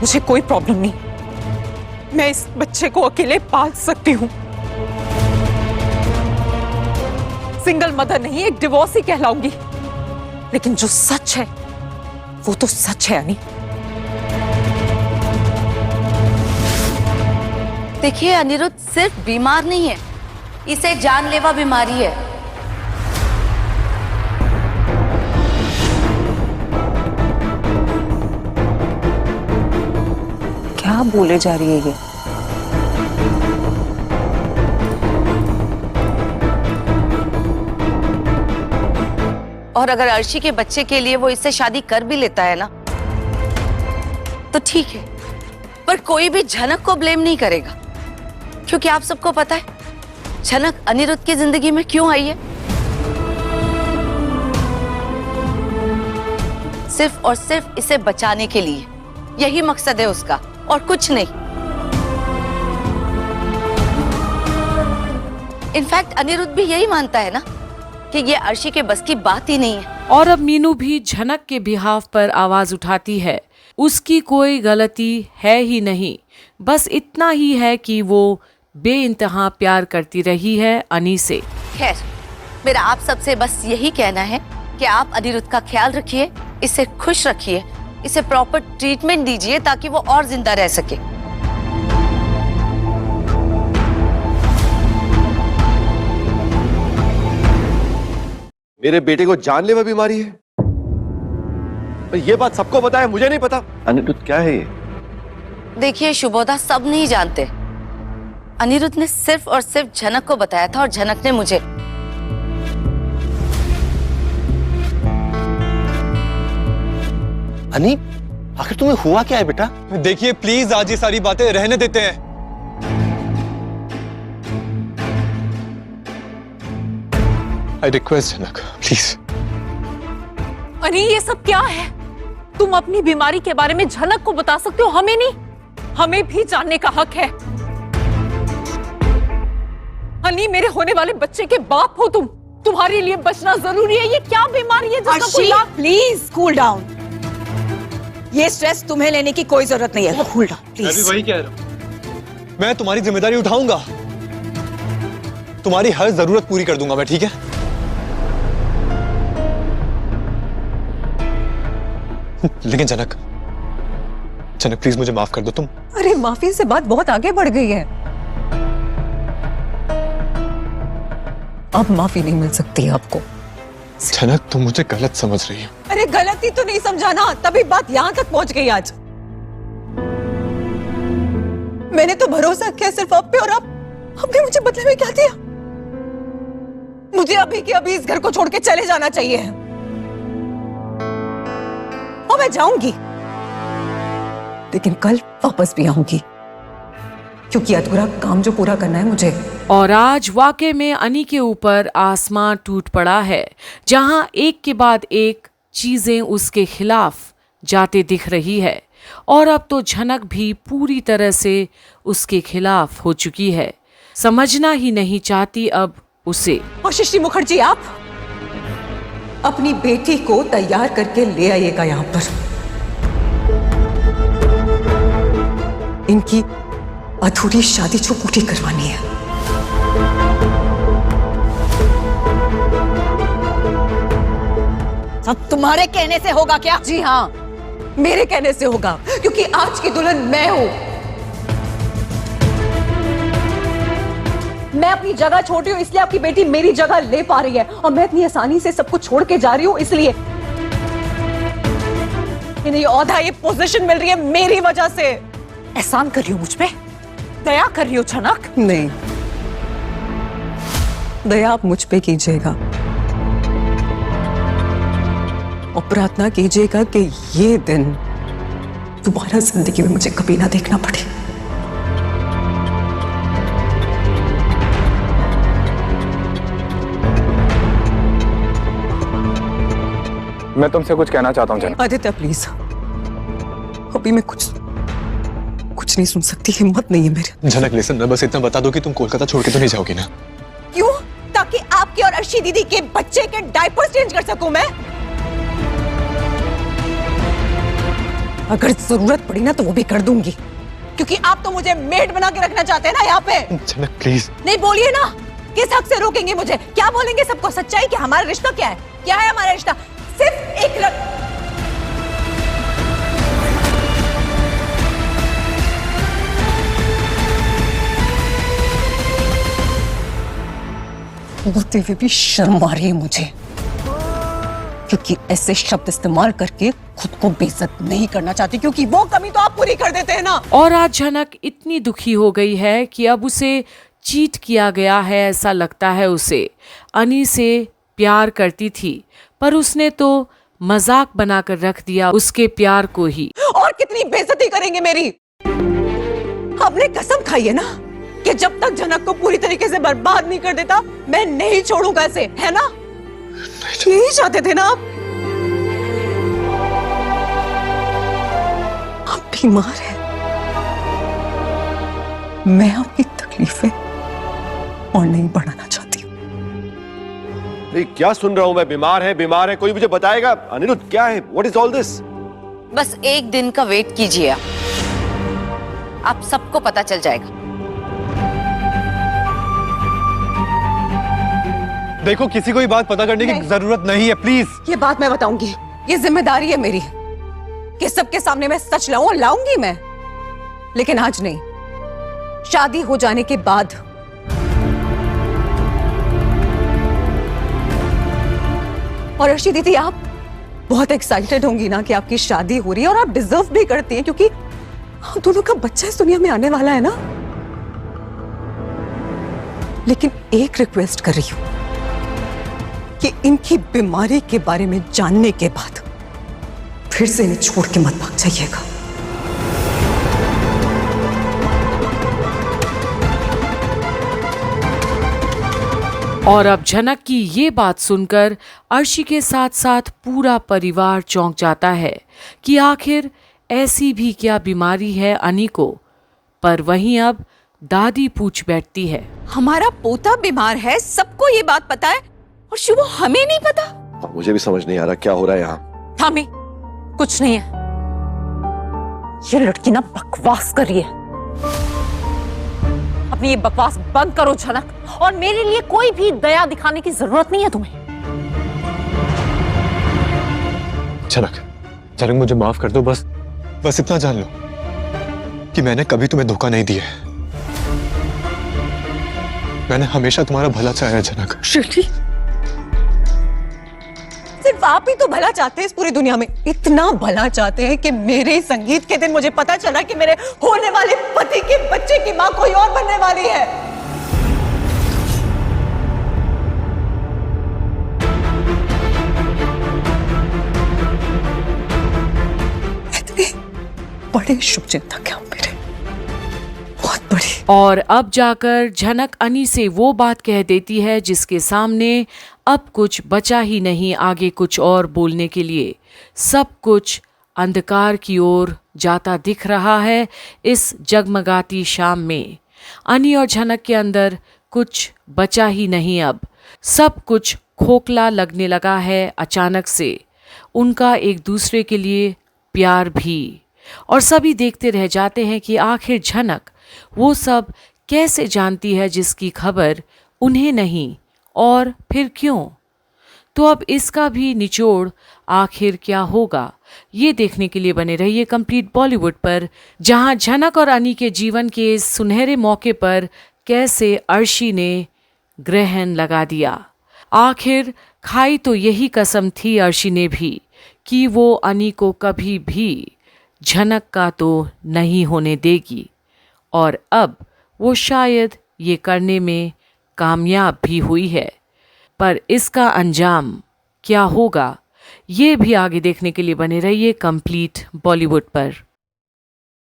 मुझे कोई प्रॉब्लम नहीं, मैं इस बच्चे को अकेले पाल सकती हूँ। सिंगल मदर नहीं, एक डिवोर्स ही कहलाऊंगी। लेकिन जो सच है वो तो सच है अनी। देखिए अनिरुद्ध सिर्फ बीमार नहीं है, इसे जानलेवा बीमारी है। क्या बोले जा रही है ये? और अगर अर्शी के बच्चे के लिए वो इससे शादी कर भी लेता है ना तो ठीक है, पर कोई भी झनक को ब्लेम नहीं करेगा, क्योंकि आप सबको पता है झनक अनिरुद्ध की जिंदगी में क्यों आई है। सिर्फ और सिर्फ इसे बचाने के लिए, यही मकसद है उसका और कुछ नहीं। इनफैक्ट अनिरुद्ध भी यही मानता है ना कि ये अर्शी के बस की बात ही नहीं है। और अब मीनू भी झनक के बिहाफ पर आवाज उठाती है। उसकी कोई गलती है ही नहीं, बस इतना ही है कि वो बेइंतहा प्यार करती रही है अनी से। खैर, मेरा आप सबसे बस यही कहना है कि आप अनिरुद्ध का ख्याल रखिए, इसे खुश रखिए, इसे प्रॉपर ट्रीटमेंट दीजिए ताकि वो और जिंदा रह सके। मेरे बेटे को जानलेवा बीमारी है, पर ये बात सबको पता है, मुझे नहीं पता। अनिरुद्ध क्या है ये? देखिए शुभोदा, सब नहीं जानते। अनिरुद्ध ने सिर्फ और सिर्फ झनक को बताया था और झनक ने मुझे। अनी, आखिर तुम्हें हुआ क्या है बेटा? देखिए प्लीज आज ये सारी बातें रहने देते हैं। आई रिक्वेस्ट झनक प्लीज। अनी ये सब क्या है? तुम अपनी बीमारी के बारे में झनक को बता सकते हो, हमें नहीं? हमें भी जानने का हक है। अनी मेरे होने वाले बच्चे के बाप हो तुम, तुम्हारे लिए बचना जरूरी है। ये क्या बीमारी है जिसका कोई इलाज? प्लीज कूल डाउन, ये स्ट्रेस तुम्हें लेने की कोई जरूरत नहीं है। Cool down please. मैं भी वही कह रहा हूं, मैं तुम्हारी जिम्मेदारी उठाऊंगा, तुम्हारी हर जरूरत पूरी कर दूंगा मैं, ठीक है? लेकिन जनक प्लीज मुझे माफ कर दो तुम। अरे माफी से बात बहुत आगे बढ़ गई है, अब माफी नहीं मिल सकती आपको। जनक तुम मुझे गलत समझ रही हो। अरे गलती तो नहीं समझाना, तभी बात यहाँ तक पहुंच गई आज। मैंने तो भरोसा किया सिर्फ आप पे, और आपने मुझे बदले में क्या दिया? मुझे अभी के अभी इस घर को छोड़ के चले जाना चाहिए, और मैं जाऊंगी, लेकिन कल वापस भी आऊंगी, क्योंकि अधूरा काम जो पूरा करना है मुझे। और आज वाकई में अनी के ऊपर आसमान टूट पड़ा है, जहां एक के बाद एक चीजें उसके खिलाफ जाते दिख रही है। और अब तो झनक भी पूरी तरह से उसके खिलाफ हो चुकी है, समझना ही नहीं चाहती अब उसे। आशीष मुखर्जी, आप अपनी बेटी को तैयार करके ले आइएगा यहाँ पर। इनकी अधूरी शादी जो पूरी करवानी है। सब तुम्हारे कहने से होगा क्या? जी हाँ, मेरे कहने से होगा, क्योंकि आज की दुल्हन मैं हूं। मैं अपनी जगह छोड़ रही हूं, इसलिए आपकी बेटी मेरी जगह ले पा रही है, और मैं इतनी आसानी से सब कुछ छोड़ के जा रही हूं, इसलिए इन्हें ये औहदा, ये पोजीशन मिल रही है मेरी वजह से। एहसान कर रही हो मुझ पे? दया कर रही हो झनक? नहीं, दया आप मुझ पे कीजिएगा और प्रार्थना कीजिएगा कि ये दिन दोबारा जिंदगी में मुझे कभी ना देखना पड़े। मैं तुमसे कुछ कहना चाहता हूँ जनक। आदित्य प्लीज, अभी मैं कुछ नहीं सुन सकती, हिम्मत नहीं है मेरे। जनक लिसन, मैं बस इतना बता दो कि तुम कोलकाता छोड़ के तो नहीं जाओगी ना? क्यों? ताकि आपके और अर्शी दीदी के बच्चे के डायपर चेंज कर सकूं मैं। अगर जरूरत पड़ी ना तो वो भी कर दूंगी, क्योंकि आप तो मुझे मेड बना के रखना चाहते हैं ना यहाँ पे। जनक प्लीज। नहीं बोलिए ना, किस हक से रोकेंगे मुझे? क्या बोलेंगे सबको? सच्चाई क्या? हमारा रिश्ता क्या है? क्या है हमारा रिश्ता? सिर्फ एक बोलते हुए भी शर्म आ रही है मुझे, क्योंकि ऐसे शब्द इस्तेमाल करके खुद को बेइज्जत नहीं करना चाहती, क्योंकि वो कमी तो आप पूरी कर देते हैं ना। और आज झनक इतनी दुखी हो गई है कि अब उसे चीट किया गया है ऐसा लगता है उसे। अनी से प्यार करती थी पर उसने तो मजाक बनाकर रख दिया उसके प्यार को ही। और कितनी बेइज्जती करेंगे मेरी? आपने कसम खाई है ना कि जब तक जनक को पूरी तरीके से बर्बाद नहीं कर देता मैं नहीं छोड़ूंगा इसे, है ना? यही चाहते थे ना आप? आप बीमार हैं, मैं आपकी तकलीफें और नहीं बढ़ाना चाहती हूँ। नहीं, क्या सुन रहा हूं मैं? बीमार है, कोई मुझे बताएगा? अनिरुद्ध क्या है? What is all this? बस एक दिन का वेट कीजिए आप सबको पता चल जाएगा। देखो, किसी को ये बात पता करने की जरूरत नहीं है, प्लीज। ये बात मैं बताऊंगी, ये जिम्मेदारी है मेरी कि सबके सामने मैं सच लाऊं, और लाऊंगी मैं, लेकिन आज नहीं, शादी हो जाने के बाद। और अर्शी दीदी, आप बहुत एक्साइटेड होंगी ना कि आपकी शादी हो रही है, और आप डिजर्व भी करती हैं, क्योंकि हम दोनों का बच्चा इस दुनिया में आने वाला है ना। लेकिन एक रिक्वेस्ट कर रही हूं कि इनकी बीमारी के बारे में जानने के बाद फिर से इन्हें छोड़ के मत भाग जाइएगा। और अब झनक की ये बात सुनकर अर्शी के साथ साथ पूरा परिवार चौंक जाता है कि आखिर ऐसी भी क्या बीमारी है अनी को। पर वहीं अब दादी पूछ बैठती है, हमारा पोता बीमार है, सबको ये बात पता है, और शिव हमें नहीं पता? मुझे भी समझ नहीं आ रहा क्या हो रहा है यहाँ। थामी, कुछ नहीं है। ये लड़की ना बकवास कर रही है। अपनी ये बकवास बंद करो झनक, और मेरे लिए कोई भी दया दिखाने की जरूरत नहीं है तुम्हें। जनक मुझे माफ कर दो, बस इतना जान लो कि मैंने कभी तुम्हें धोखा नहीं दिया है। मैंने हमेशा तुम्हारा भला चाहा है जनक। सिर्फ आप ही तो भला चाहते हैं इस पूरी दुनिया में। इतना भला चाहते हैं कि मेरे संगीत के दिन मुझे पता चला कि मेरे होने वाले पति के बच्चे की मां कोई और बनने वाली है। इतने बड़े शुभ चिंतक हैं मेरे, बहुत बड़ी। और अब जाकर झनक अनी से वो बात कह देती है जिसके सामने अब कुछ बचा ही नहीं आगे कुछ और बोलने के लिए। सब कुछ अंधकार की ओर जाता दिख रहा है इस जगमगाती शाम में। अनी और झनक के अंदर कुछ बचा ही नहीं, अब सब कुछ खोखला लगने लगा है अचानक से। उनका एक दूसरे के लिए प्यार भी। और सभी देखते रह जाते हैं कि आखिर झनक वो सब कैसे जानती है जिसकी खबर उन्हें नहीं, और फिर क्यों? तो अब इसका भी निचोड़ आखिर क्या होगा, ये देखने के लिए बने रहिए कंप्लीट बॉलीवुड पर, जहां झनक और अनी के जीवन के इस सुनहरे मौके पर कैसे अर्शी ने ग्रहण लगा दिया। आखिर खाई तो यही कसम थी अर्शी ने भी कि वो अनी को कभी भी झनक का तो नहीं होने देगी, और अब वो शायद ये करने में कामयाब भी हुई है। पर इसका अंजाम क्या होगा, ये भी आगे देखने के लिए बने रहिए कंप्लीट बॉलीवुड पर।